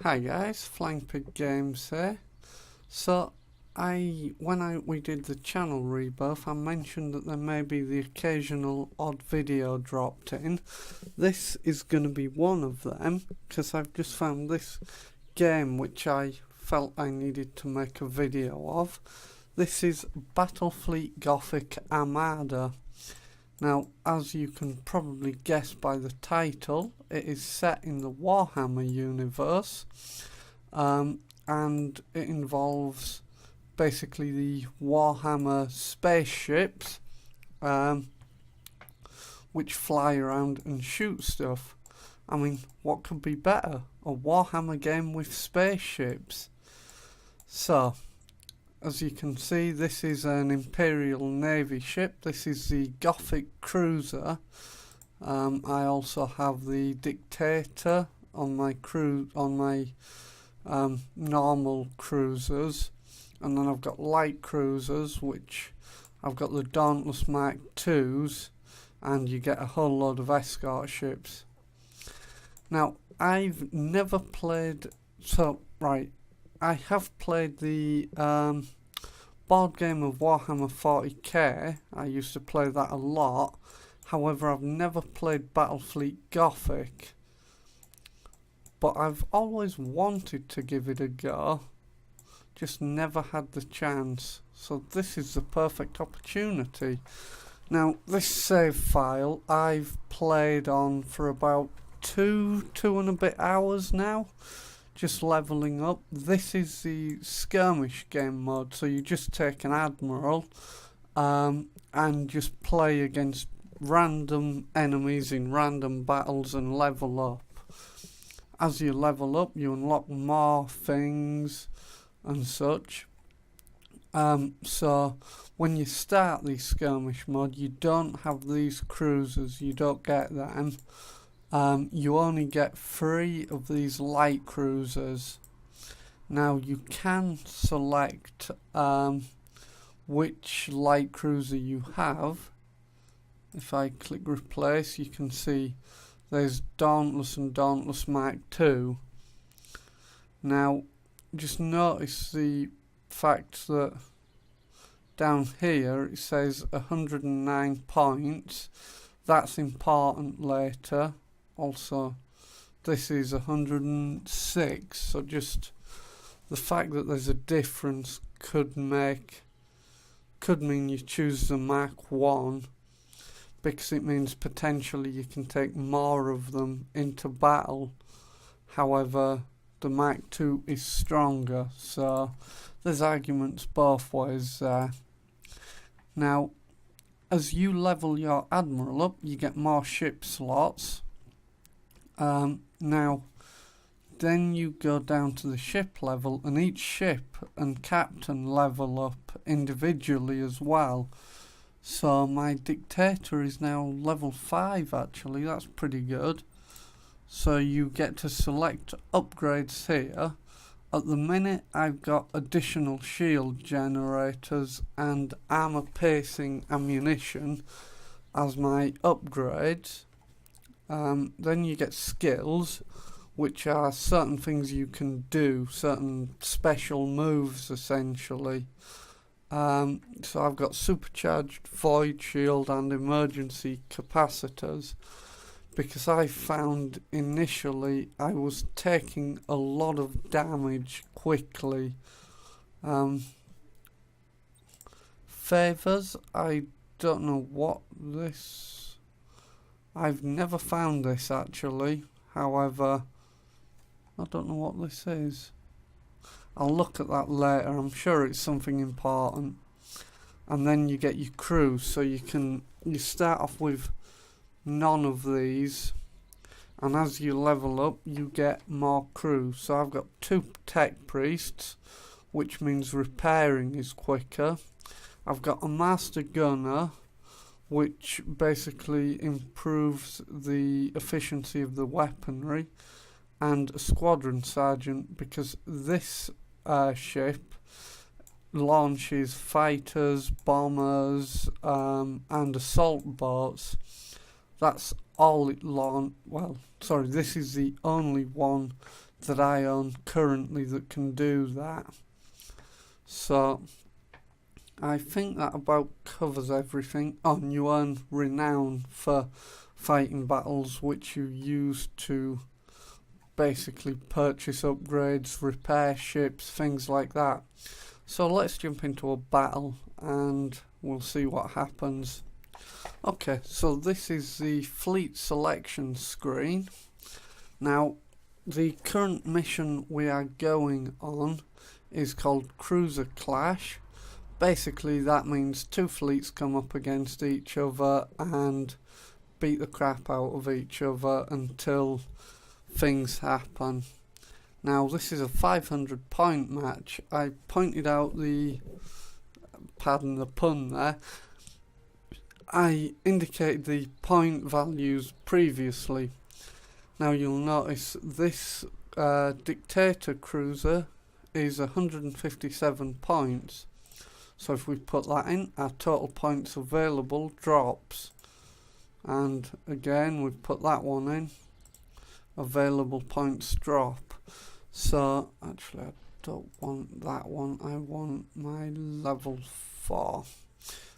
Hi guys, Flying Pig Games here. So when we did the channel rebirth, I mentioned that there may be the occasional odd video dropped in. This is going to be one of them, because I've just found this game which I felt I needed to make a video of. This is Battlefleet Gothic Armada. Now, as you can probably guess by the title, it is set in the Warhammer universe, and it involves basically the Warhammer spaceships, which fly around and shoot stuff. I mean, what could be better? A Warhammer game with spaceships. So, as you can see, this is an Imperial Navy ship. This is the Gothic cruiser. I also have the Dictator on my normal cruisers, and then I've got light cruisers, which I've got the Dauntless Mark IIs, and you get a whole load of escort ships. Now, I've never played. I have played the board game of Warhammer 40k. I used to play that a lot. However, I've never played Battlefleet Gothic. But I've always wanted to give it a go. Just never had the chance. So this is the perfect opportunity. Now, this save file I've played on for about two and a bit hours now. Just leveling up. This is the skirmish game mode, so you just take an admiral and just play against random enemies in random battles and level up. As you level up, you unlock more things and such. So when you start the skirmish mode, you don't have these cruisers, you don't get them. You only get 3 of these light cruisers. Now you can select which light cruiser you have. If I click replace, you can see there's Dauntless and Dauntless Mark II. Now just notice the fact that down here it says 109 points. That's important later. Also, this is 106, so just the fact that there's a difference could mean you choose the Mark 1, because it means potentially you can take more of them into battle. However, the Mark 2 is stronger, so there's arguments both ways there. Now, as you level your admiral up, you get more ship slots. Now, then you go down to the ship level, and each ship and captain level up individually as well. So my Dictator is now level 5 actually, that's pretty good. So you get to select upgrades here. At the minute I've got additional shield generators and armor piercing ammunition as my upgrades. Then you get skills, which are certain things you can do, certain special moves essentially. So I've got supercharged void shield and emergency capacitors, because I found initially I was taking a lot of damage quickly. Favors, I don't know what this... I've never found this actually. However, I don't know what this is. I'll look at that later. I'm sure it's something important. And then you get your crew, so you start off with none of these, and as you level up you get more crew. So I've got 2 tech priests, which means repairing is quicker. I've got a master gunner, which basically improves the efficiency of the weaponry, and a squadron sergeant, because this ship launches fighters, bombers, and assault boats. That's all it this is the only one that I own currently that can do that. So I think that about covers everything. Oh, and you earn renown for fighting battles, which you use to basically purchase upgrades, repair ships, things like that. So let's jump into a battle and we'll see what happens. Okay, so this is the fleet selection screen. Now, the current mission we are going on is called Cruiser Clash. Basically that means two fleets come up against each other and beat the crap out of each other until things happen. Now this is a 500 point match. I pointed out pardon the pun there, I indicated the point values previously. Now you'll notice this dictator cruiser is 157 points. So if we put that in, our total points available drops. And again, we've put that one in, available points drop. So actually I don't want that one, I want my level 4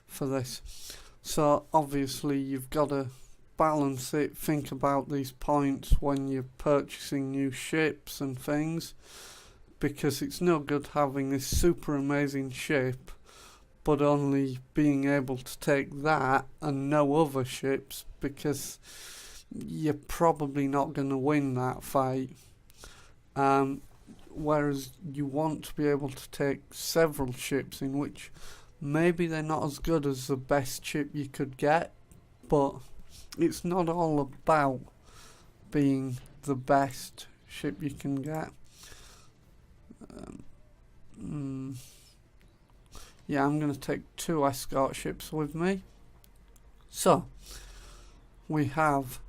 for this. So obviously you've got to balance it, think about these points when you're purchasing new ships and things, because it's no good having this super amazing ship but only being able to take that and no other ships, because you're probably not going to win that fight. Whereas you want to be able to take several ships in which maybe they're not as good as the best ship you could get, but it's not all about being the best ship you can get. Yeah, I'm going to take 2 escort ships with me. So, we have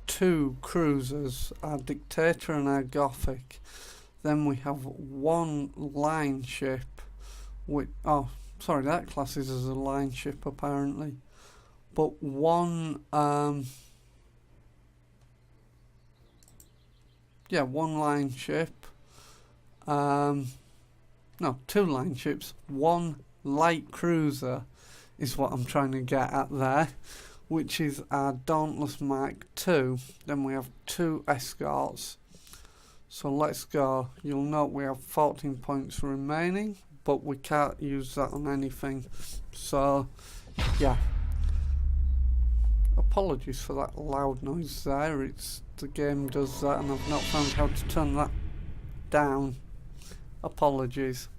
2 cruisers, our Dictator and our Gothic. Then we have 1 line ship, that classes as a line ship apparently. But 1 line ship. No, 2 line ships, 1 light cruiser is what I'm trying to get at there, which is our Dauntless Mark II. Then we have 2 escorts. So let's go. You'll note we have 14 points remaining, but we can't use that on anything. So, yeah. Apologies for that loud noise there. The game does that and I've not found how to turn that down. Apologies.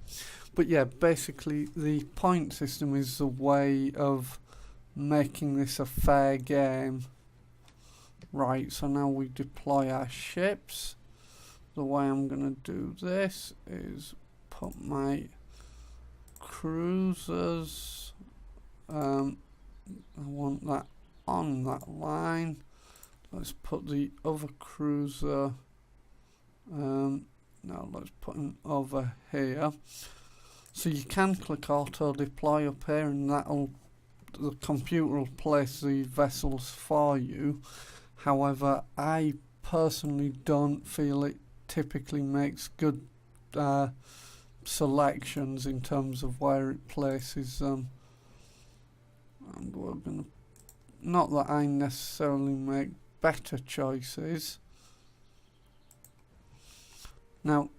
But yeah, basically the point system is the way of making this a fair game. Right, so now we deploy our ships. The way I'm going to do this is put my cruisers, I want that on that line. Let's put the other cruiser, now let's put him over here. So you can click auto deploy up here and the computer will place the vessels for you. However, I personally don't feel it typically makes good selections in terms of where it places them. And we're gonna, not that I necessarily make better choices. Now,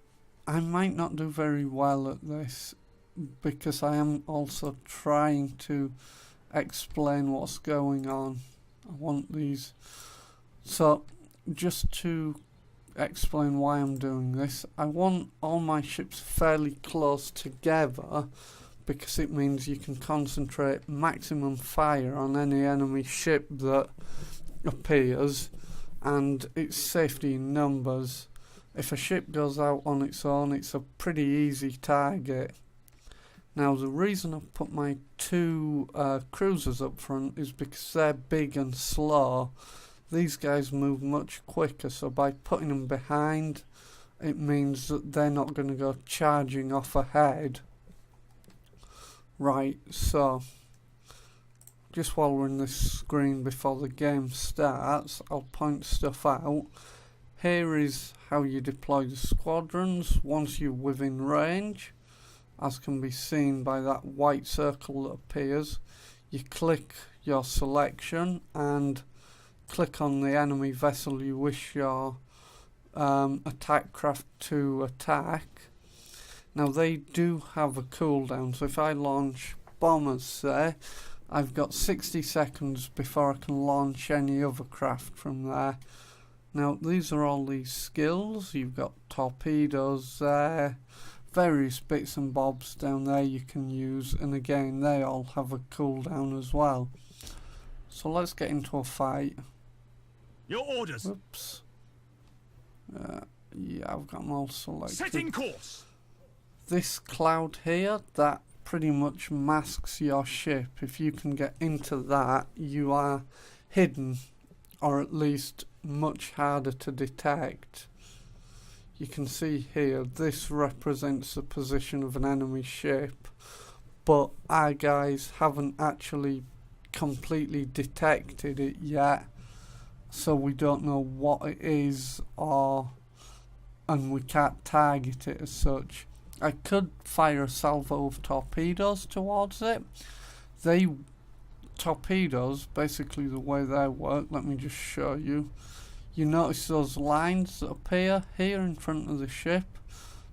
I might not do very well at this because I am also trying to explain what's going on. I want these. So, just to explain why I'm doing this, I want all my ships fairly close together because it means you can concentrate maximum fire on any enemy ship that appears, and it's safety in numbers. If a ship goes out on its own, it's a pretty easy target. Now the reason I've put my 2 cruisers up front is because they're big and slow. These guys move much quicker, so by putting them behind, it means that they're not going to go charging off ahead. Right, so just while we're in this screen before the game starts, I'll point stuff out. Here is how you deploy the squadrons once you're within range, as can be seen by that white circle that appears. You click your selection and click on the enemy vessel you wish your attack craft to attack. Now they do have a cooldown, so if I launch bombers, say, I've got 60 seconds before I can launch any other craft from there. Now these are all these skills. You've got torpedoes there, various bits and bobs down there you can use, and again they all have a cooldown as well. So let's get into a fight. Your orders. Oops. Yeah, I've got them all selected. Setting course. This cloud here, that pretty much masks your ship. If you can get into that, you are hidden, or at least much harder to detect. You can see here, this represents the position of an enemy ship, but our guys haven't actually completely detected it yet, so we don't know what it is, and we can't target it as such. I could fire a salvo of torpedoes towards it. Torpedoes, basically the way they work, let me just show you. You notice those lines that appear here in front of the ship?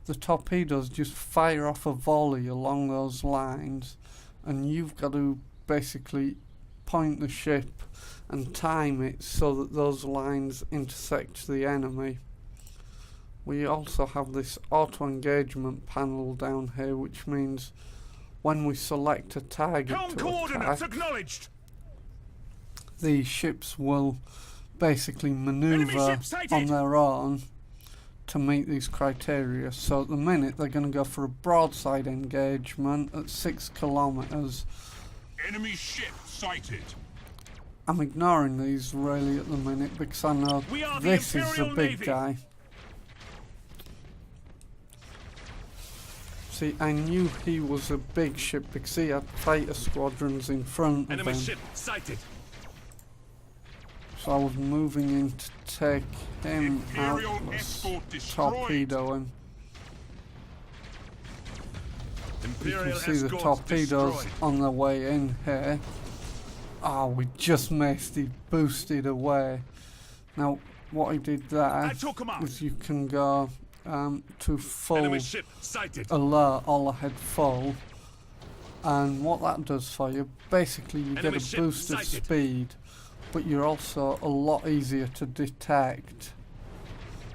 The torpedoes just fire off a volley along those lines, and you've got to basically point the ship and time it so that those lines intersect the enemy. We also have this auto engagement panel down here, which means when we select a target to attack, acknowledged. the ships will basically maneuver on their own to meet these criteria. So at the minute they're going to go for a broadside engagement at 6 kilometers. Enemy ship sighted. I'm ignoring these really at the minute because I know this is the big guy. See, I knew he was a big ship because he had fighter squadrons in front of him. Enemy ship sighted. So I was moving in to take him out, torpedo him. You can see the torpedoes on their way in here. Oh, we just missed, he boosted away. Now, what I did there is you can go to full alert, all ahead full, and what that does for you, basically you get a boost of speed, but you're also a lot easier to detect.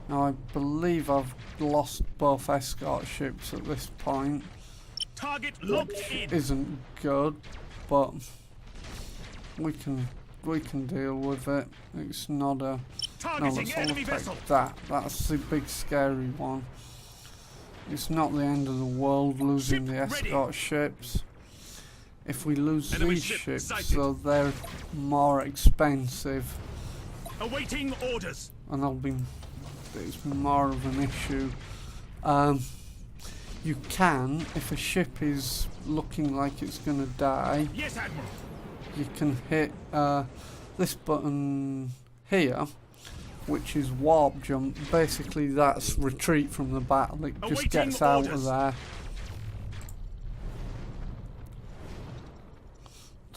Now I believe I've lost both escort ships at this point. Target locked in. Isn't good, but we can deal with it. It's not a... No, let's all take that. That's the big scary one. It's not the end of the world losing the escort ships. If we lose these ships, so they're more expensive. Awaiting orders. And it's more of an issue. You can, if a ship is looking like it's going to die, yes, Admiral. You can hit this button here, which is warp jump. Basically that's retreat from the battle. It just gets out of there.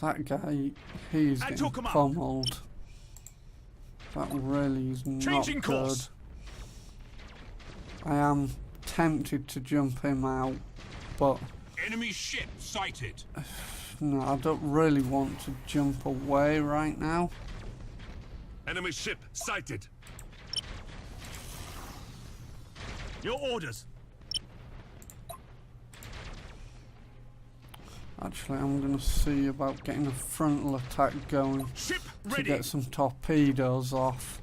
That guy, he's getting pummeled. That really is not good. I am tempted to jump him out, but enemy ship sighted. No, I don't really want to jump away right now. Enemy ship sighted. Your orders. Actually, I'm going to see about getting a frontal attack going to get some torpedoes off.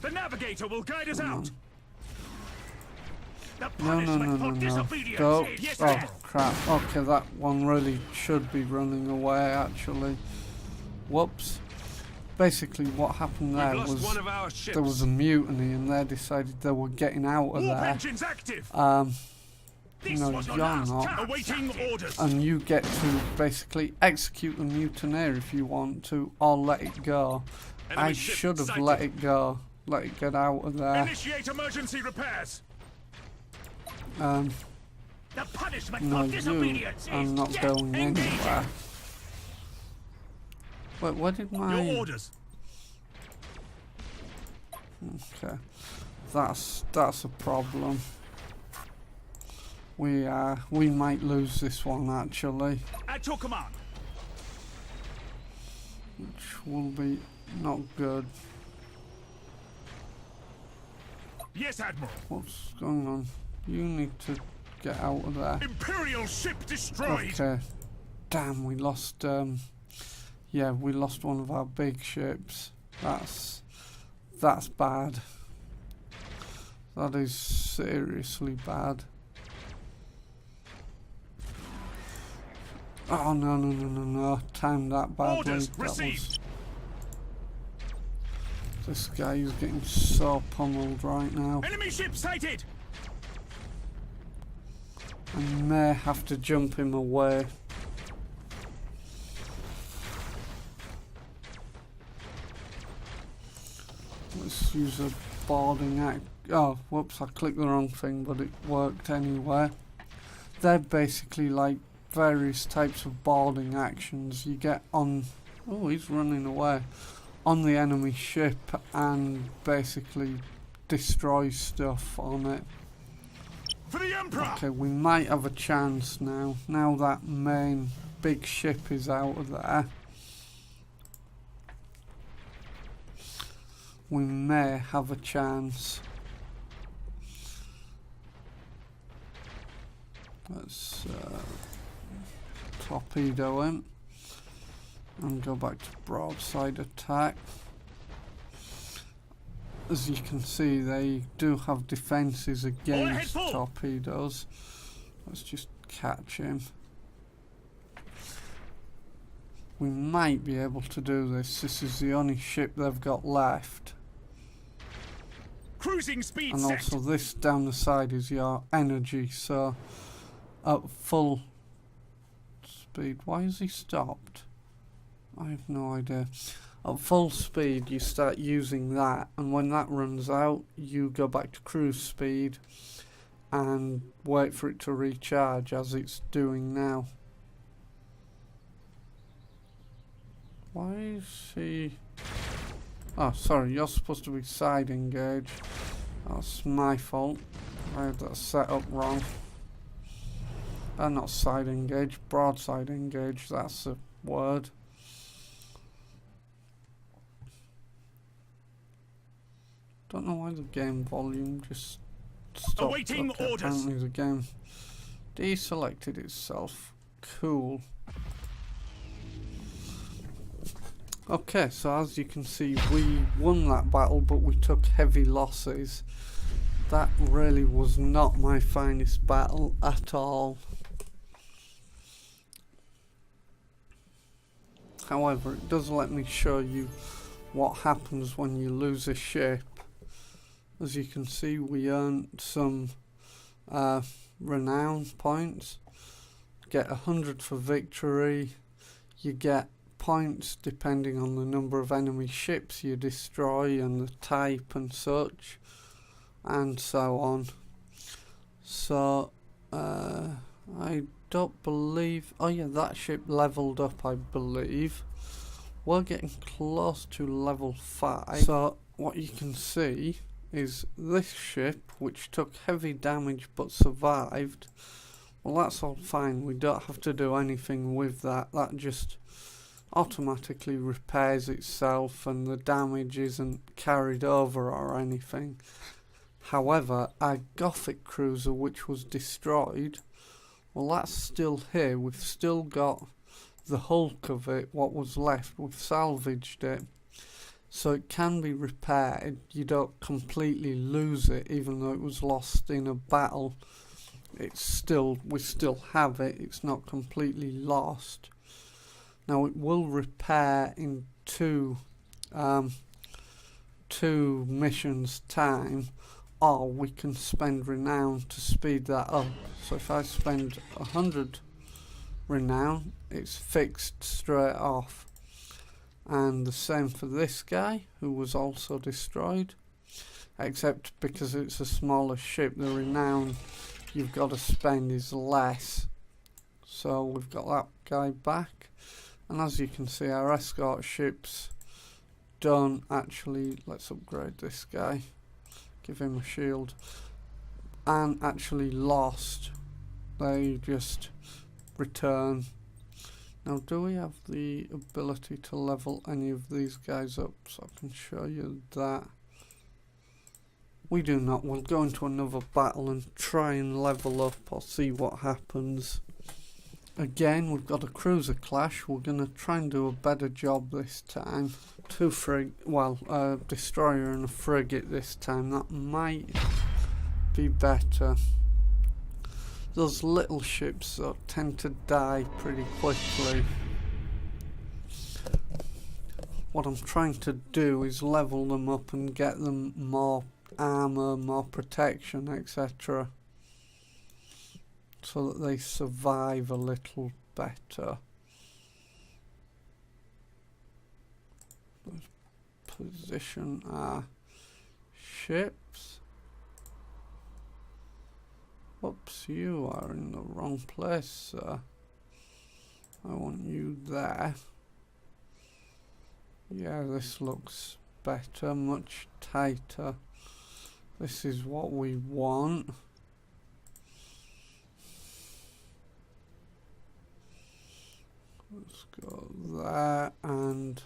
The navigator will guide us out. No. Don't. Oh, crap. Okay, that one really should be running away, actually. Whoops. Basically, what happened there was there was a mutiny and they decided they were getting out of there. No, you're not. And you get to basically execute the mutineer if you want to, or let it go. I should have let it go let it get out of there. Initiate emergency repairs. The punishment No, for you disobedience are is not death. going Engage anywhere. him. Wait, where did my... Your orders. Okay, that's a problem. We might lose this one actually, At your command. which will be not good. Yes, Admiral. What's going on? You need to get out of there. Imperial ship destroyed. Okay. Damn, we lost. Yeah, we lost one of our big ships. That's bad. That is seriously bad. Oh no! Timed that badly. Orders That received. This guy is getting so pummeled right now. Enemy ship sighted. I may have to jump him away. Let's use a boarding act. Oh, whoops, I clicked the wrong thing, but it worked anyway. They're basically like various types of boarding actions you get on... Oh, he's running away. On the enemy ship and basically destroy stuff on it. For the Emperor. Okay, we might have a chance now. Now that main big ship is out of there. We may have a chance. Let's torpedo him and go back to broadside attack. As you can see, they do have defences against torpedoes. Let's just catch him. We might be able to do this. This is the only ship they've got left. Cruising speed And set. also this down the side is your energy, so at full speed. Why has he stopped? I have no idea. At full speed you start using that, and when that runs out you go back to cruise speed and wait for it to recharge as it's doing now. Why is he... Oh, sorry, you're supposed to be side engage. That's my fault. I had that set up wrong. Not side engage, broadside engage, that's the word. Don't know why the game volume just stopped. Awaiting Okay, orders. apparently the game deselected itself. Cool. Okay, so as you can see, we won that battle, but we took heavy losses. That really was not my finest battle at all. However, it does let me show you what happens when you lose a ship. As you can see, we earned some renown points. Get 100 for victory. You get points depending on the number of enemy ships you destroy and the type and such, and so on. So I don't believe... Oh yeah, that ship leveled up, I believe. We're getting close to level 5. So what you can see is this ship, which took heavy damage but survived. Well, that's all fine. We don't have to do anything with that. That just automatically repairs itself and the damage isn't carried over or anything. However, our Gothic cruiser, which was destroyed, well, that's still here. We've still got the hulk of it, what was left. We've salvaged it, so it can be repaired. You don't completely lose it, even though it was lost in a battle. It's still, we still have it. It's not completely lost. Now it will repair in two missions time, or we can spend renown to speed that up. So if I spend 100 renown, it's fixed straight off. And the same for this guy, who was also destroyed. except because it's a smaller ship, the renown you've got to spend is less. So we've got that guy back, and as you can see, our escort ships don't actually, let's upgrade this guy, give him a shield, and actually lost. They just return. Now, do we have the ability to level any of these guys up so I can show you that? We do not. We'll go into another battle and try and level up or see what happens. Again, we've got a cruiser clash. We're going to try and do a better job this time. A destroyer and a frigate this time. That might be better. Those little ships tend to die pretty quickly. What I'm trying to do is level them up and get them more armor, more protection, etc. so that they survive a little better. Let's position our ships. Whoops, you are in the wrong place, sir. I want you there. Yeah, this looks better, much tighter. This is what we want. Let's go there and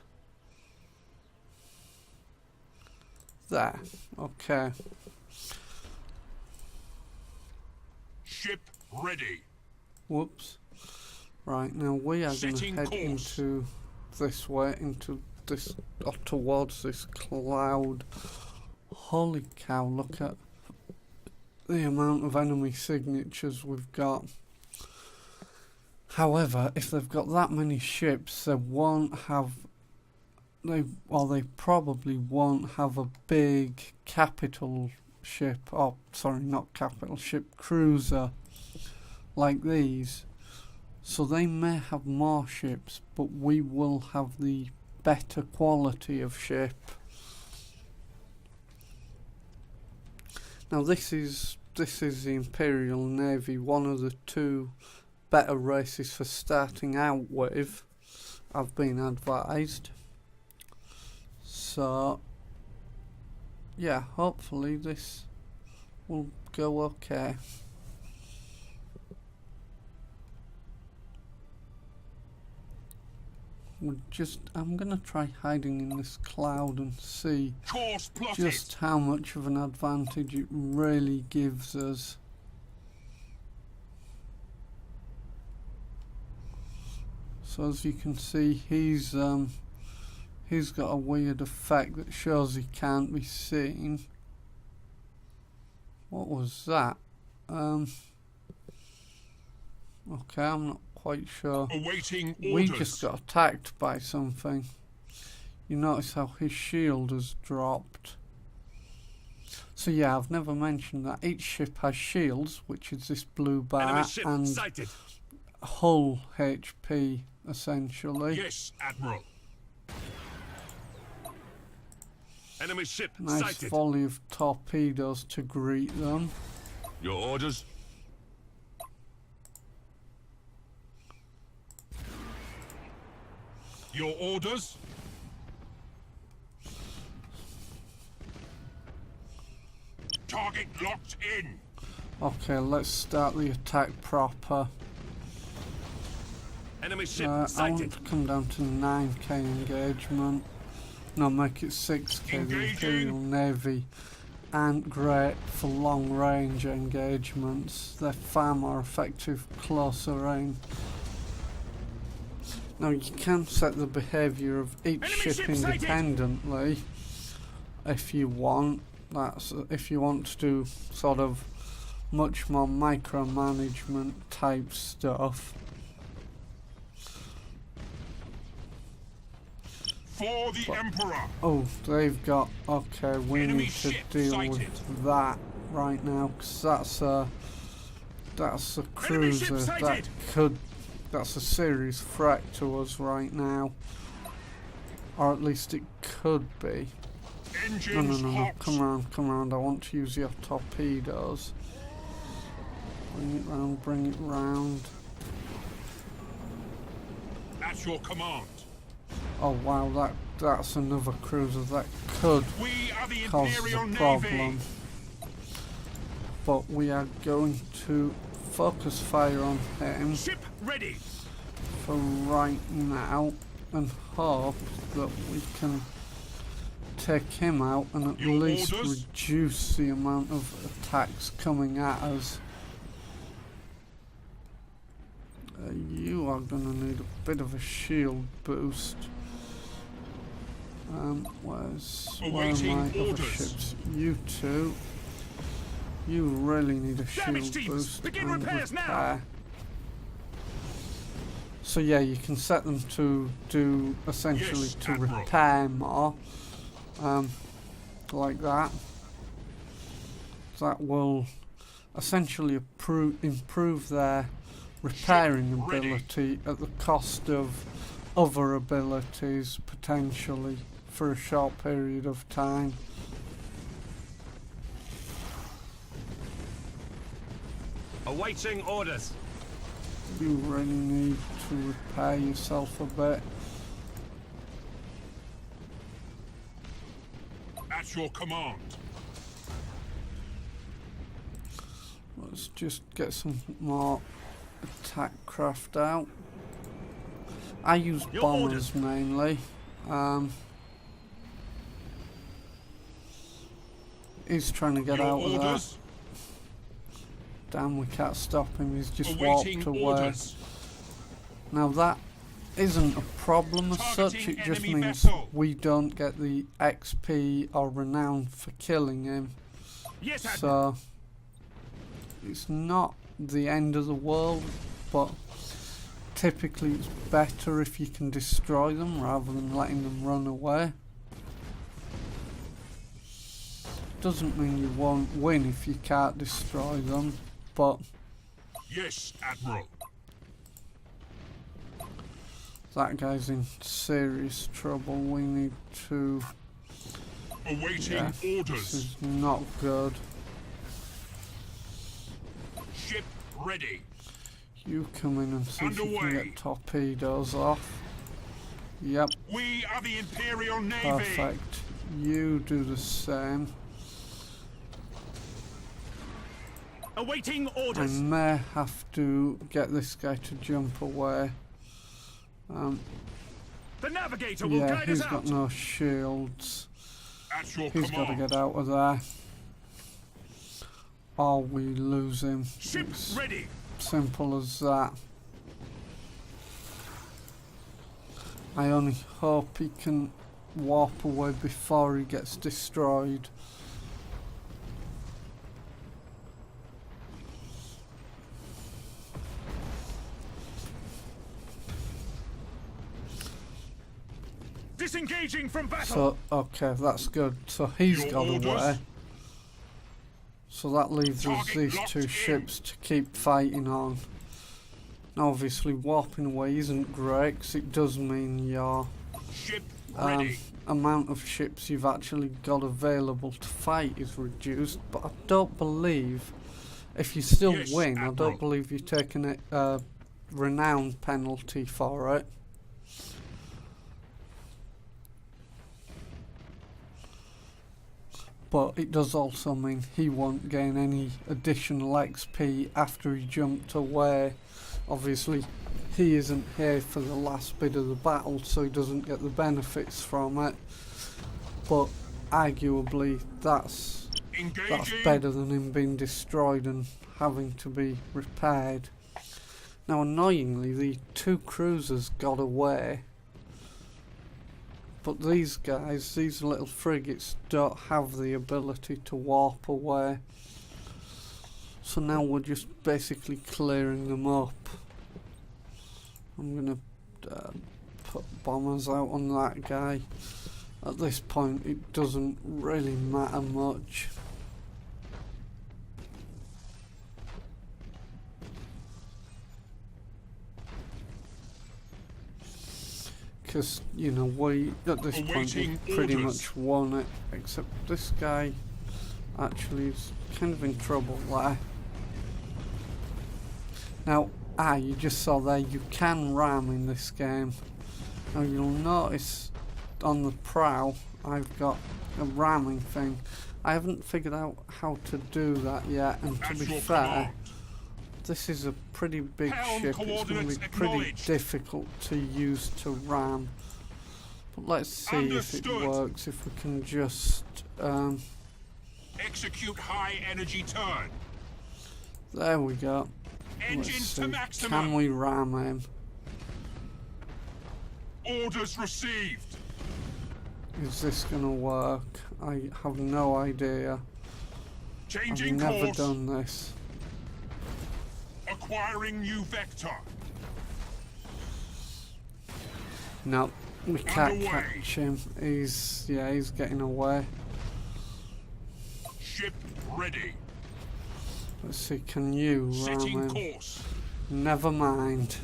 there. Okay. Ship ready. Whoops. Right, now we are going to head into this way, into this, or towards this cloud. Holy cow, look at the amount of enemy signatures we've got. However, if they've got that many ships, they won't have, they probably won't have a big capital ship, or sorry, not capital ship, cruiser like these. So they may have more ships, but we will have the better quality of ship. Now this is the Imperial Navy, one of the two better races for starting out with, I've been advised. So yeah, hopefully this will go okay. I'm gonna try hiding in this cloud and see just how much of an advantage it really gives us. So as you can see, he's got a weird effect that shows he can't be seen. What was that? Okay, I'm not quite sure. Awaiting orders. We just got attacked by something. You notice how his shield has dropped. So yeah, I've never mentioned that each ship has shields, which is this blue bar, and sighted. Hull HP essentially. Yes, Admiral. Enemy ship Nice sighted. volley of torpedoes to greet them. Your orders. Your orders. Target locked in. Okay, let's start the attack proper. Enemy ship I sighted. want to come down to 9k engagement. No, make it 6k. The Imperial Navy aren't great for long range engagements. They're far more effective closer range. Now you can set the behaviour of each ship independently if you want. That's if you want to do sort of much more micromanagement type stuff. For the Emperor. Oh, they've got, okay, we Enemy need to ship deal sighted. with that right now, because that's a cruiser that's a serious threat to us right now, or at least it could be. No, Engines hot. come around. I want to use your torpedoes. Bring it round. At your command. Oh wow, that's another cruiser that could We are the cause Imperial a Navy. problem. But we are going to focus fire on him Ship ready. for right now and hope that we can take him out and at Your least orders? reduce the amount of attacks coming at us. You are going to need a bit of a shield boost. Where are my other orders. ships? You two. You really need a Damage shield teams, boost begin and repairs now. repair. So yeah, you can set them to do essentially Yes, to Admiral. repair more, like that. That will essentially improve their repairing ready. ability at the cost of other abilities potentially for a short period of time. Awaiting orders. You really need to repair yourself a bit. At your command. Let's just get some more attack craft out. I use Your bombers mainly. He's trying to get Your out of that. orders. Damn, we can't stop him. He's just Awaiting walked away. orders. Now that isn't a problem as such. Targeting It just enemy means vessel. we don't get the XP or renown for killing him. Yes, Admiral. So it's not the end of the world, but typically it's better if you can destroy them rather than letting them run away. Doesn't mean you won't win if you can't destroy them, but Yes, Admiral. that guy's in serious trouble. We need to... Awaiting Yeah, this orders. is not good. Ship ready. You come in and see if you can Underway. get torpedoes off. Yep, We are the Imperial Navy. perfect. You do the same. Awaiting I orders. may have to get this guy to jump away. The navigator will Yeah, guide he's us got out. no shields. At your He's got to command. get out of there. Or we lose him. Ship It's ready. simple as that. I only hope he can warp away before he gets destroyed. Disengaging from battle. So, okay, that's good. So he's Your got orders? away. So that leaves us Target these locked two in. ships to keep fighting on. Now obviously warping away isn't great because it does mean your Ship ready. amount of ships you've actually got available to fight is reduced, but I don't believe, if you still Yes, win, I Admiral. don't believe you're taking a renown penalty for it. But it does also mean he won't gain any additional XP after he jumped away. Obviously, he isn't here for the last bit of the battle, so he doesn't get the benefits from it. But arguably, that's Engaging. better than him being destroyed and having to be repaired. Now, annoyingly, the two cruisers got away. But these guys, these little frigates, don't have the ability to warp away. So now we're just basically clearing them up. I'm gonna put bombers out on that guy. At this point it doesn't really matter much. because, you know, we at this point Awaiting we've pretty orders. much won it, except this guy actually is kind of in trouble there. Now, you just saw there, you can ram in this game. Now you'll notice on the prow I've got a ramming thing. I haven't figured out how to do that yet, and to be fair, this is a pretty big Helm ship. It's going to be coordinates pretty acknowledged. difficult to use to ram. But let's see if it Understood. works, if we can just... Execute high energy turn. there we go. Let's Engines see. to maximum. Can we ram him? Orders received. Is this going to work? I have no idea. I've Changing never course. done this. Acquiring new vector. No, we can't Underway. catch him. He's getting away. Ship ready. Let's see, can you ram Setting him? course. Never mind.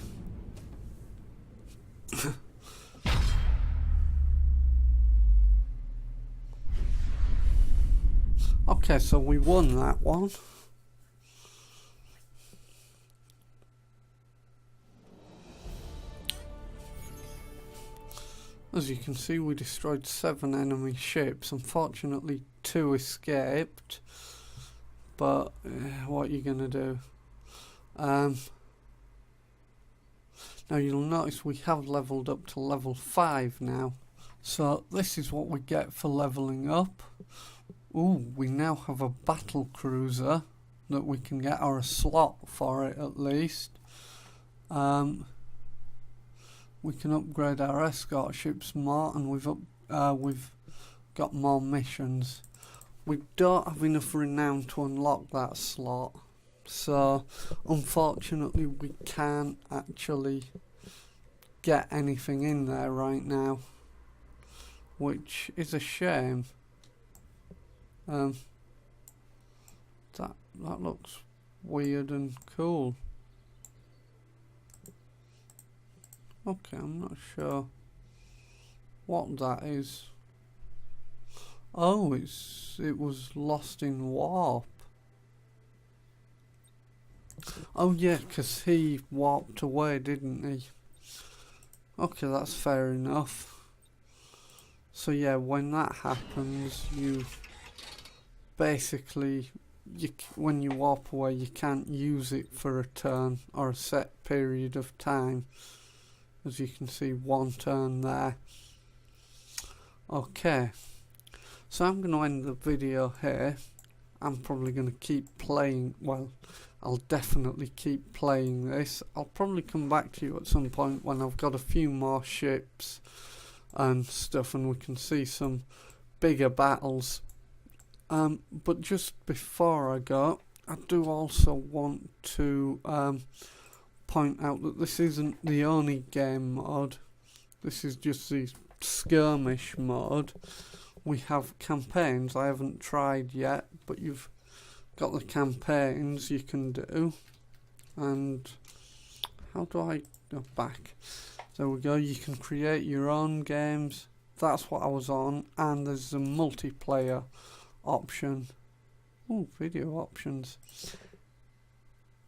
Okay, so we won that one. As you can see, we destroyed 7 enemy ships. Unfortunately, 2 escaped. But what are you gonna do? Now you'll notice we have leveled up to level 5 now. So this is what we get for leveling up. Ooh, we now have a battle cruiser that we can get, or a slot for it at least. We can upgrade our escort ships more, and we've got more missions. We don't have enough renown to unlock that slot, so unfortunately we can't actually get anything in there right now, which is a shame. That looks weird and cool. Okay, I'm not sure what that is. Oh, it was lost in warp. Oh yeah, 'cause he warped away, didn't he? Okay, that's fair enough. So yeah, when that happens, you basically, when you warp away, you can't use it for a turn or a set period of time. As you can see, 1 turn there. Okay, so I'm going to end the video here. I'm probably going to keep playing, well, I'll definitely keep playing this. I'll probably come back to you at some point when I've got a few more ships and stuff, and we can see some bigger battles. But just before I go, I do also want to point out that this isn't the only game mode. This is just the skirmish mode. We have campaigns I haven't tried yet, but you've got the campaigns you can do. And how do I go back? There we go. You can create your own games. That's what I was on. And there's a multiplayer option. Ooh, video options.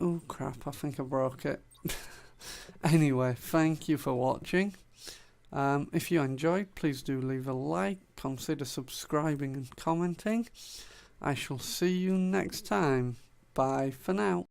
Oh crap, I think I broke it. Anyway, thank you for watching. If you enjoyed, please do leave a like, consider subscribing and commenting. I shall see you next time. Bye for now.